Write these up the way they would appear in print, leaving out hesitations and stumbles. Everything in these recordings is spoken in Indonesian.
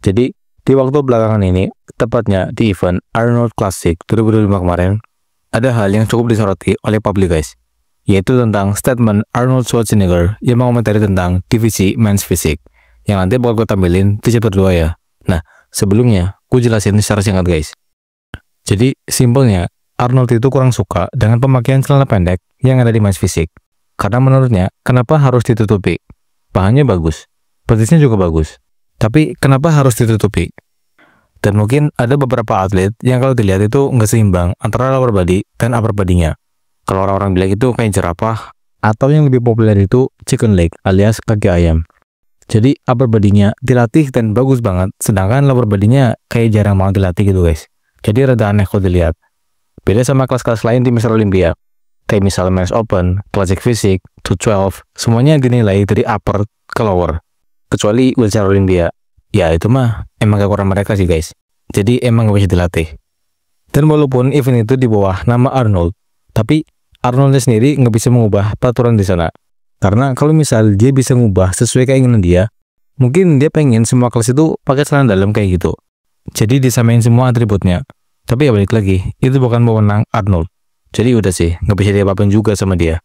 Jadi di waktu belakangan ini, tepatnya di event Arnold Classic 2025 kemarin, ada hal yang cukup disoroti oleh publik guys, yaitu tentang statement Arnold Schwarzenegger yang mengomentari tentang divisi men's physique, yang nanti bakal gue tampilin di chapter 2 ya. Nah, sebelumnya, gue jelasin secara singkat guys. Jadi, simpelnya, Arnold itu kurang suka dengan pemakaian celana pendek yang ada di men's physique. Karena menurutnya, kenapa harus ditutupi? Bahannya bagus, petisnya juga bagus. Tapi, kenapa harus ditutupi? Dan mungkin ada beberapa atlet yang kalau dilihat itu nggak seimbang antara lower body dan upper body-nya. Kalau orang-orang bilang itu kayak jerapah, atau yang lebih populer itu chicken leg alias kaki ayam. Jadi upper body-nya dilatih dan bagus banget, sedangkan lower body-nya kayak jarang banget dilatih gitu guys. Jadi rada aneh kalau dilihat. Beda sama kelas-kelas lain di Mr. Olympia. Kayak misal Men's Open, Classic Physique, 212, semuanya dinilai dari upper ke lower. Kecuali Wheelchair Olympia. Ya itu mah emang kekurangan mereka sih guys. Jadi emang gak bisa dilatih. Dan walaupun event itu di bawah nama Arnold, tapi Arnoldnya sendiri nggak bisa mengubah peraturan di sana. Karena kalau misal dia bisa mengubah sesuai keinginan dia, mungkin dia pengen semua kelas itu pakai celana dalam kayak gitu. Jadi disamain semua atributnya. Tapi ya balik lagi, itu bukan wewenang Arnold. Jadi udah sih, nggak bisa diapa-apain juga sama dia.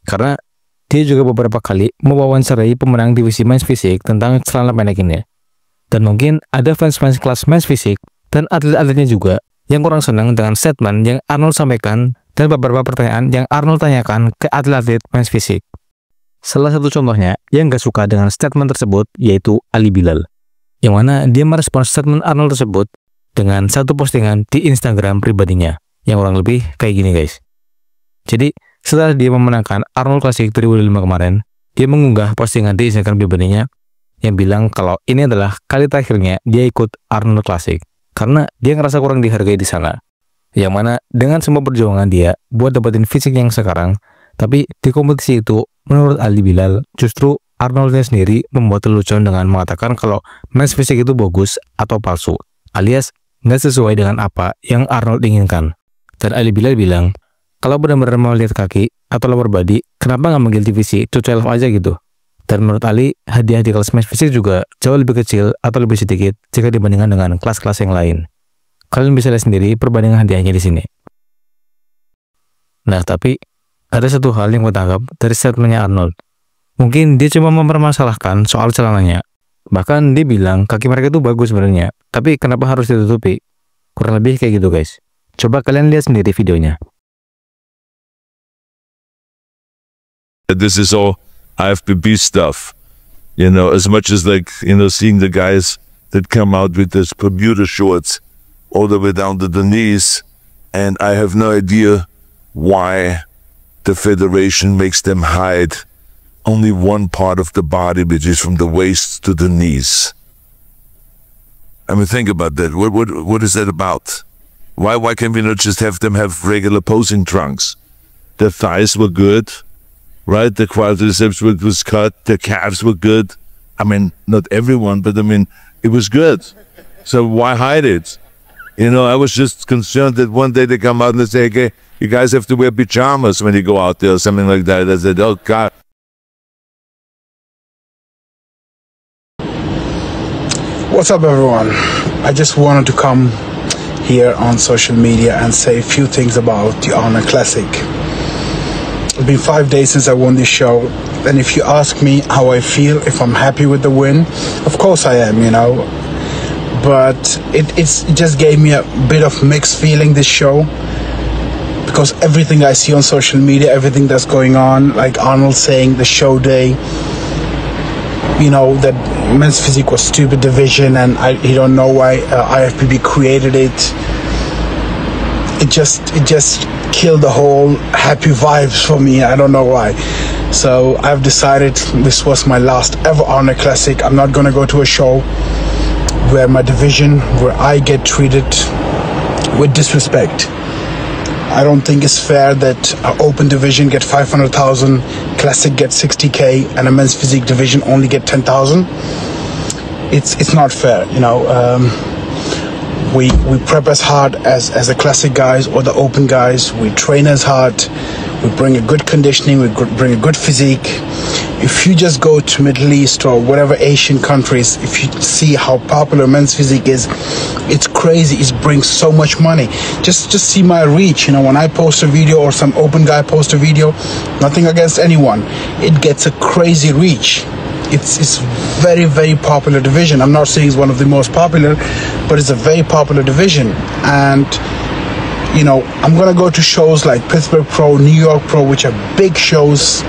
Karena dia juga beberapa kali mewawancarai pemenang divisi men's physique tentang celana pendek ini. Dan mungkin ada fans-fans kelas men's physique dan atlet-atletnya juga yang kurang senang dengan statement yang Arnold sampaikan dan beberapa pertanyaan yang Arnold tanyakan ke atlet-atlet men's physique. Salah satu contohnya yang gak suka dengan statement tersebut yaitu Ali Bilal, yang mana dia merespons statement Arnold tersebut dengan satu postingan di Instagram pribadinya, yang kurang lebih kayak gini guys. Jadi setelah dia memenangkan Arnold Classic 2005 kemarin, dia mengunggah postingan di Instagram pribadinya yang bilang kalau ini adalah kali terakhirnya dia ikut Arnold Classic karena dia ngerasa kurang dihargai di sana. Yang mana dengan semua perjuangan dia buat dapetin fisik yang sekarang, tapi di kompetisi itu menurut Ali Bilal justru Arnoldnya sendiri membuat lelucon dengan mengatakan kalau men's fisik itu bagus atau palsu, alias nggak sesuai dengan apa yang Arnold inginkan. Dan Ali Bilal bilang kalau benar-benar mau lihat kaki atau lower body, kenapa nggak manggil divisi 212 aja gitu. Dan menurut Ali, hadiah di kelas men's physique juga jauh lebih kecil atau lebih sedikit jika dibandingkan dengan kelas-kelas yang lain. Kalian bisa lihat sendiri perbandingan hadiahnya di sini. Nah, tapi ada satu hal yang gue tangkap dari statementnya Arnold. Mungkin dia cuma mempermasalahkan soal celananya. Bahkan dia bilang kaki mereka itu bagus sebenarnya, tapi kenapa harus ditutupi? Kurang lebih kayak gitu guys. Coba kalian lihat sendiri videonya. This is all IFBB stuff, you know, as much as like, you know, seeing the guys that come out with this Bermuda shorts all the way down to the knees, and I have no idea why the federation makes them hide only one part of the body, which is from the waist to the knees. I mean, think about that. What is that about? Why can't we not just have them have regular posing trunks? Their thighs were good. Right, the quadriceps was cut, the calves were good. I mean, not everyone, but I mean, it was good. So why hide it? You know, I was just concerned that one day they come out and they say, okay, you guys have to wear pajamas when you go out there or something like that. I said, oh God. What's up everyone? I just wanted to come here on social media and say a few things about the Arnold Classic. It's been 5 days since I won this show, and if you ask me how I feel, if I'm happy with the win, of course I am, you know. But it just gave me a bit of mixed feeling, this show, because everything I see on social media, everything that's going on, like Arnold saying the show day, you know, that men's physique was stupid division and he don't know why IFBB created it. It just killed the whole happy vibes for me. I don't know why. So I've decided this was my last ever Arnold Classic. I'm not gonna go to a show where my division, where I get treated with disrespect. I don't think it's fair that an open division get 500,000, classic get 60K, and a men's physique division only get 10,000. It's not fair, you know. We prep as hard as the classic guys or the open guys. We train as hard. we bring a good conditioning, bring a good physique. If you just go to Middle East or whatever Asian countries, if you see how popular men's physique is, it's crazy. It brings so much money. Just see my reach. When I post a video or some open guy post a video, nothing against anyone, it gets a crazy reach. It's very, very popular division. I'm not saying it's one of the most popular, but it's a very popular division. And I'm gonna go to shows like Pittsburgh Pro, New York Pro, which are big shows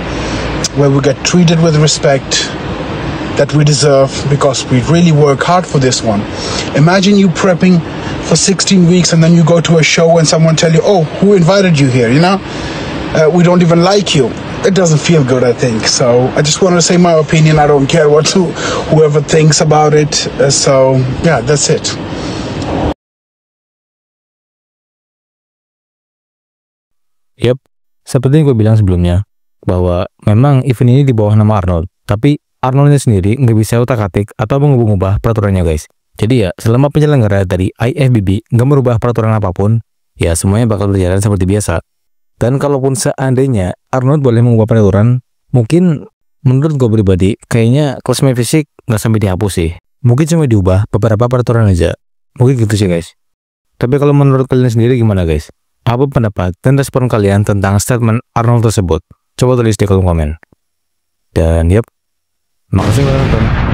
where we get treated with respect that we deserve because we really work hard for this one. Imagine you prepping for 16 weeks and then you go to a show and someone tell you, oh, who invited you here? We don't even like you. It doesn't feel good, I think. So I just want to say my opinion. I don't care what whoever thinks about it. So yeah, that's it. Yep, seperti yang gue bilang sebelumnya, bahwa memang event ini di bawah nama Arnold, tapi Arnoldnya sendiri nggak bisa utak-atik atau mengubah peraturannya guys. Jadi ya, selama penyelenggara dari IFBB nggak merubah peraturan apapun, ya semuanya bakal berjalan seperti biasa. Dan kalaupun seandainya Arnold boleh mengubah peraturan, mungkin menurut gue pribadi, kayaknya klasmen fisik nggak sampai dihapus sih. Mungkin cuma diubah beberapa peraturan aja. Mungkin gitu sih guys. Tapi kalau menurut kalian sendiri gimana guys? Apa pendapat dan respon kalian tentang statement Arnold tersebut? Coba tulis di kolom komen. Dan yep, makasih udah nonton.